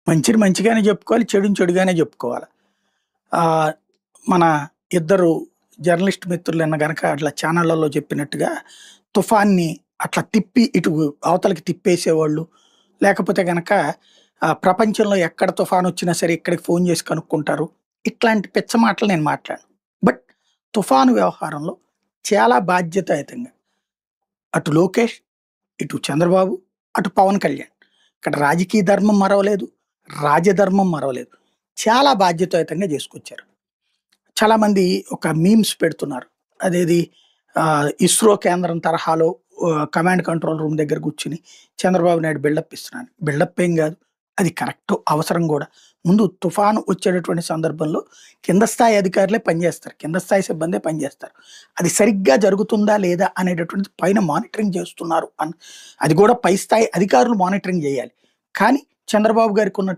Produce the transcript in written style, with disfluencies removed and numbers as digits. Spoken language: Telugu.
మంచిని మంచిగానే చెప్పుకోవాలి. చెడుని చెడుగానే చెప్పుకోవాలి. ఆహ్, మన ఇద్దరు జర్నలిస్ట్ మిత్రులన్న గనక అట్లా ఛానళ్ళలో చెప్పినట్టుగా తుఫాన్‌ని అట్లా తిప్పి ఇటు అవతలకి తిప్పేసేవాళ్ళు. లేకపోతే గనక ప్రపంచంలో ఎక్కడ తుఫానొచ్చినా సరే ఇక్కడికి ఫోను చేసి కనుక్కుంటారు. ఇట్లాంటి పిచ్చ మాటలు నేను మాట్లాడను. బట్ తుఫాను వ్యవహారంలో చాలా బాధ్యతాయుతంగా అటు లోకేష్, ఇటు చంద్రబాబు, అటు పవన్ కళ్యాణ్. ఇక్కడ రాజకీయ ధర్మం మరవలేదు. రాజధర్మం మరవలేదు. చాలా బాధ్యతాయుతంగా చేసుకొచ్చారు. చాలామంది ఒక మీమ్స్ పెడుతున్నారు. అదేది ఇస్రో కేంద్రం తరహాలో కమాండ్ కంట్రోల్ రూమ్ దగ్గర కూర్చొని చంద్రబాబు నాయుడు బిల్డప్ ఇస్తున్నాడు. బిల్డప్ ఏం గాదు. అది కరెక్టు, అవసరం గూడా. ముందు తుఫాను వచ్చేటటువంటి సందర్భంలో కింద స్థాయి అధికారులే పనిచేస్తారు. కింద స్థాయి సిబ్బందే పనిచేస్తారు. అది సరిగ్గా జరుగుతుందా లేదా అనేటటువంటిది పైన మానిటరింగ్ చేస్తున్నారు అది గూడా పై స్థాయి అధికారులు మానిటరింగ్ జేయాలి. కానీ చంద్రబాబు గారికున్నటువంటి